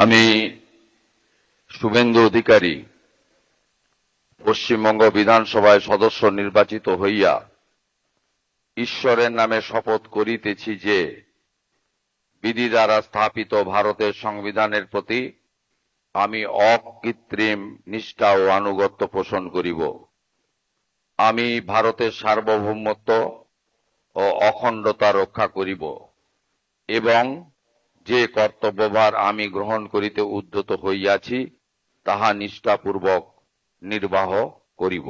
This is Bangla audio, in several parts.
আমি শুভেন্দু অধিকারী পশ্চিমবঙ্গ বিধানসভায় সদস্য নির্বাচিত হইয়া ঈশ্বরের নামে শপথ করিতেছি যে বিধি দ্বারা স্থাপিত ভারতের সংবিধানের প্রতি আমি অকৃত্রিম নিষ্ঠা ও আনুগত্য পোষণ করিব। আমি ভারতের সার্বভৌমত্ব ও অখণ্ডতা রক্ষা করিব এবং যে কর্তব্যভার আমি গ্রহণ করিতে উদ্যত হইয়াছি তাহা নিষ্ঠাপূর্বক নির্বাহ করিব।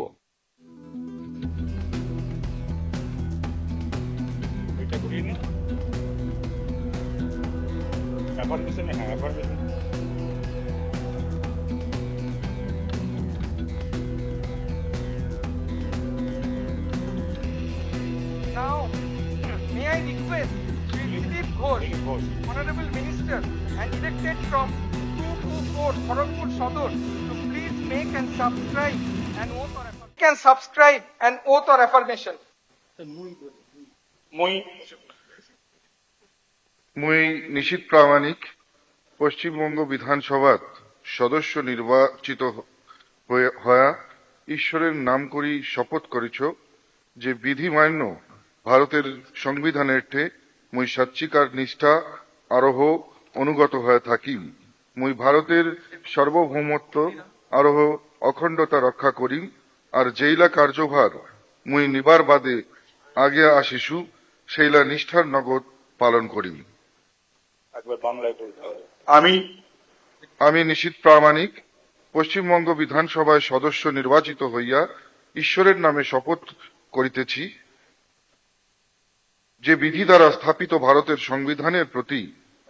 Now, may I request Sri Dilip Ghosh, Honorable Minister and elected from 224 Kharagpur Sadar, to please make and subscribe an oath or affirmation. মুই নিশীথ প্রামাণিক পশ্চিমবঙ্গ বিধানসভার সদস্য নির্বাচিত হয়া ঈশ্বরের নাম করি শপথ করিছ যে বিধি মান্য ভারতের সংবিধানের ঠে মুই সচ্চিকার নিষ্ঠা আরোহ অনুগত হয়ে থাকি। মুই ভারতের সার্বভৌমত্ব আরোহ অখণ্ডতা রক্ষা করি আর যেইলা কার্যভার মুই নিবার বাদে আগে আসিছু সেইলা নিষ্ঠার নগদ পালন করি। আমি নিশীথ প্রামাণিক পশ্চিমবঙ্গ বিধানসভায় সদস্য নির্বাচিত হইয়া ঈশ্বরের নামে শপথ করিতেছি যে বিধি দ্বারা স্থাপিত ভারতের সংবিধানের প্রতি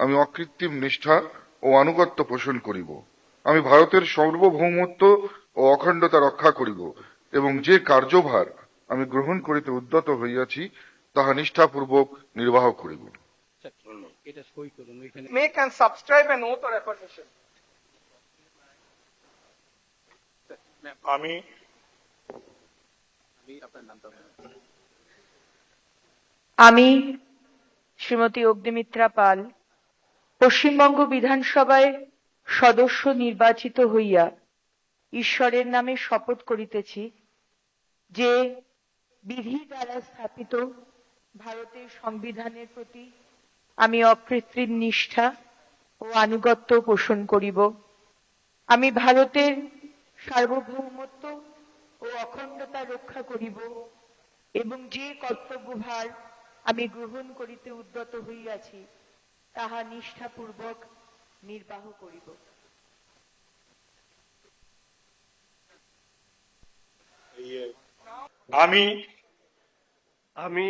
আমি অকৃত্রিম নিষ্ঠা ও আনুগত্য পোষণ করিব। আমি ভারতের সার্বভৌমত্ব ও অখণ্ডতা রক্ষা করিব এবং যে কার্যভার আমি গ্রহণ করিতে উদ্যত হইয়াছি তাহা নিষ্ঠাপূর্বক নির্বাহ করিব। Make and subscribe an oath or affirmation. আমি শ্রীমতী অগ্নিমিত্রা পাল পশ্চিমবঙ্গ বিধানসভায় সদস্য নির্বাচিত হইয়া ঈশ্বরের নামে শপথ করিতেছি যে বিধি দ্বারা স্থাপিত ভারতের সংবিধানের প্রতি আমি অকৃত্রিম নিষ্ঠা ও আনুগত্য পোষণ করিব। আমি ভারতের সার্বভৌমত্ব ও অখণ্ডতা রক্ষা করিব এবং যে কর্তব্যভার আমি গ্রহণ করিতে উদ্যত হইয়াছি তাহা নিষ্ঠাপূর্বক নির্বাহ করিব। আমি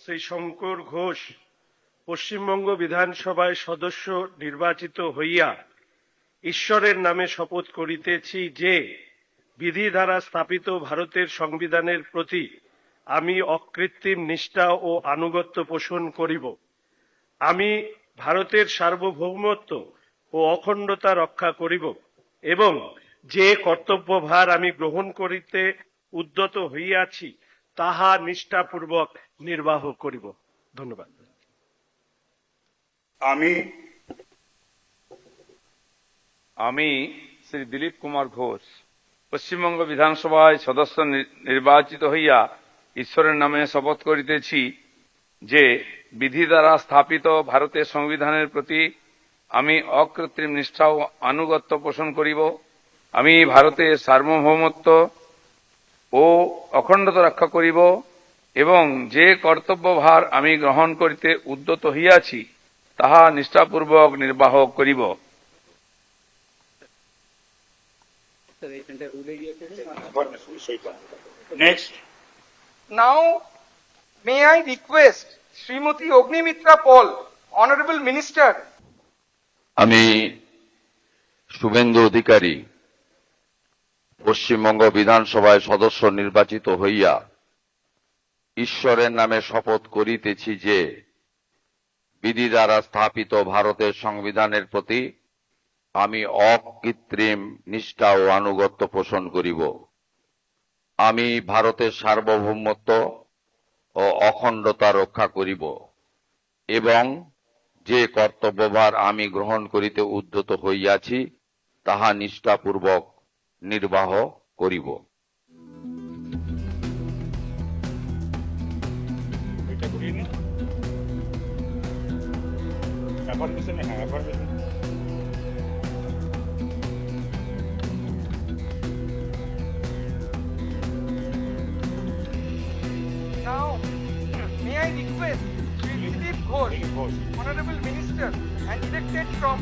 শ্রী শঙ্কর ঘোষ পশ্চিমবঙ্গ বিধানসভায় সদস্য নির্বাচিত হইয়া ঈশ্বরের নামে শপথ করিতেছি যে বিধি দ্বারা স্থাপিত ভারতের সংবিধানের প্রতি আমি অকৃত্রিম নিষ্ঠা ও আনুগত্য পোষণ করিব। আমি ভারতের সার্বভৌমত্ব ও অখণ্ডতা রক্ষা করিব এবং যে কর্তব্যভার আমি গ্রহণ করিতে উদ্যত হইয়াছি তাহা নিষ্ঠাপূর্বক নির্বাহ করিব। ধন্যবাদ। আমি শ্রী দিলীপ কুমার ঘোষ পশ্চিমবঙ্গ বিধানসভায় সদস্য নির্বাচিত হইয়া ঈশ্বরের নামে শপথ করিতেছি যে বিধি দ্বারা স্থাপিত ভারতের সংবিধানের প্রতি আমি অকৃত্রিম নিষ্ঠা ও আনুগত্য পোষণ করিব। আমি ভারতের সার্বভৌমত্ব ও অখণ্ডতা রক্ষা করিব এবং যে কর্তব্যভার আমি গ্রহণ করিতে উদ্যত হইয়াছি তাহা নিষ্ঠাপূর্বক নির্বাহ করিব। Now, may I request Srimati Ognimitra Paul, Honorable Minister. আমি শুভেন্দু অধিকারী পশ্চিমবঙ্গ বিধানসভায় সদস্য নির্বাচিত হইয়া ঈশ্বরের নামে শপথ করিতেছি যে বিধি দ্বারা স্থাপিত ভারতের সংবিধানের প্রতি আমি অকৃত্রিম নিষ্ঠা ও আনুগত্য পোষণ করিব। আমি ভারতের সার্বভৌমত্ব ও অখণ্ডতা রক্ষা করিব এবং যে কর্তব্যভার আমি গ্রহণ করিতে উদ্যত হইয়াছি তাহা নিষ্ঠাপূর্বক নির্বাহ করিব। এটা করিয়ে নিন। অ্যাফার্মেশন, হ্যাঁ affirmation. Now, may I request Sri Dilip Ghosh, Honorable Minister and elected from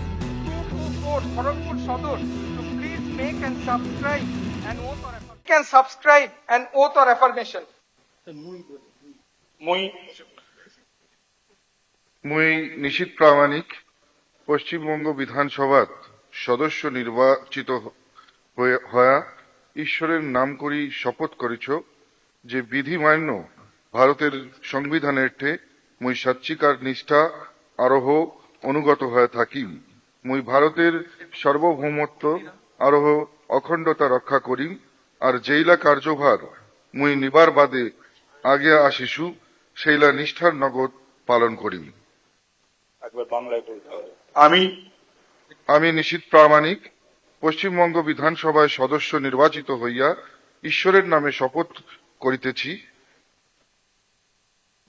224 Kharagpur Sadar, to please make and subscribe an oath or affirmation. Can subscribe an oath or affirmation. মই মুই নিশীথ প্রামাণিক পশ্চিমবঙ্গ বিধানসভার সদস্য নির্বাচিত হয়া ঈশ্বরের নাম করি শপথ করিছ যে বিধি মান্য ভারতের সংবিধানের ঠে মুই সাচ্চিকার নিষ্ঠা আরোহ অনুগত হয়ে থাকি। মুই ভারতের সার্বভৌমত্ব আরোহ অখণ্ডতা রক্ষা করি আর যেইলা কার্যভার মুই নিবার বাদে আগে আসিছু সেইলা নিষ্ঠার নগদ পালন করি। একবার বাংলায় বলতে হবে। আমি নিশীথ প্রামাণিক পশ্চিমবঙ্গ বিধানসভায় সদস্য নির্বাচিত হইয়া ঈশ্বরের নামে শপথ করিতেছি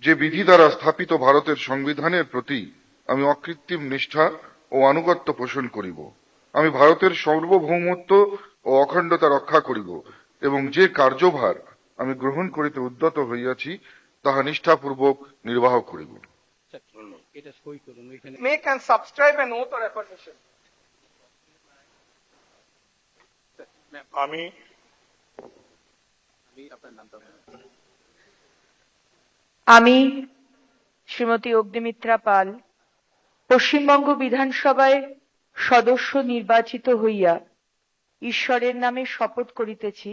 যে বিধি দ্বারা স্থাপিত ভারতের সংবিধানের প্রতি আমি অকৃত্রিম নিষ্ঠা ও আনুগত্য পোষণ করিব। আমি ভারতের সার্বভৌমত্ব ও অখণ্ডতা রক্ষা করিব এবং যে কার্যভার আমি গ্রহণ করিতে উদ্যত হইয়াছি তাহা নিষ্ঠাপূর্বক নির্বাহ করিব। Make and subscribe an oath or affirmation. আমি আমি শ্রীমতী অগ্নিমিত্রা পাল পশ্চিমবঙ্গ বিধানসভায় সদস্য নির্বাচিত হইয়া ঈশ্বরের নামে শপথ করিতেছি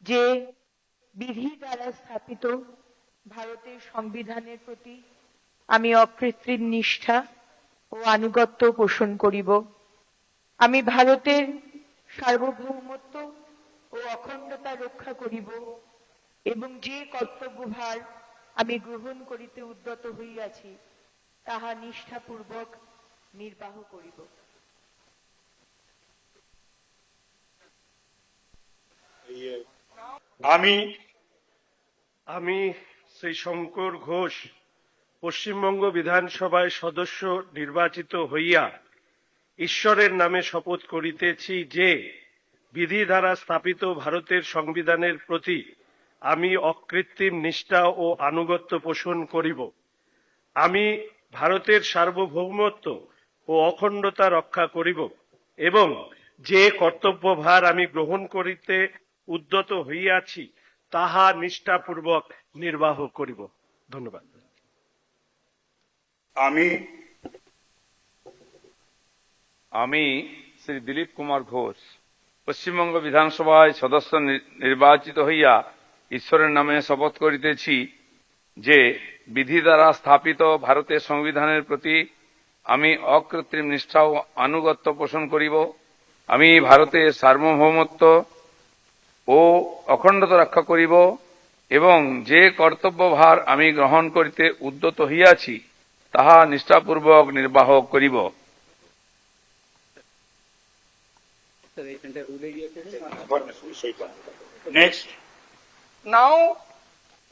যে বিধি দ্বারা স্থাপিত ভারতের সংবিধানের প্রতি আমি অকৃত্রিম নিষ্ঠা ও আনুগত্য পোষণ করিব। আমি ভারতের সার্বভৌমত্ব ও অখণ্ডতা রক্ষা করিব এবং যে কর্তব্যভার আমি গ্রহণ করিতে উদ্যত হইয়াছি তাহা নিষ্ঠাপূর্বক নির্বাহ করিব। আমি শ্রী শঙ্কর ঘোষ পশ্চিমবঙ্গ বিধানসভায় সদস্য নির্বাচিত হইয়া ঈশ্বরের নামে শপথ করিতেছি যে বিধি দ্বারা স্থাপিত ভারতের সংবিধানের প্রতি আমি অকৃত্রিম নিষ্ঠা ও আনুগত্য পোষণ করিব। আমি ভারতের সার্বভৌমত্ব ও অখণ্ডতা রক্ষা করিব এবং যে কর্তব্যভার আমি গ্রহণ করিতে উদ্যত হইয়াছি তাহা নিষ্ঠাপূর্বক নির্বাহ করিব। ধন্যবাদ। আমি শ্রী দিলীপ কুমার ঘোষ পশ্চিমবঙ্গ বিধানসভায় সদস্য নির্বাচিত হইয়া ঈশ্বরের নামে শপথ করিতেছি যে বিধি দ্বারা স্থাপিত ভারতের সংবিধানের প্রতি আমি অকৃত্রিম নিষ্ঠা ও আনুগত্য পোষণ করিব। আমি ভারতের সার্বভৌমত্ব ও অখণ্ডতা রক্ষা করিব এবং যে কর্তব্যভার আমি গ্রহণ করিতে উদ্যত হইয়াছি তাহা নিষ্ঠাপূর্বক নির্বাহ করিব। Next. Now,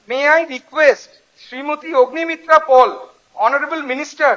may I request Srimati Ognimitra Paul, Honorable Minister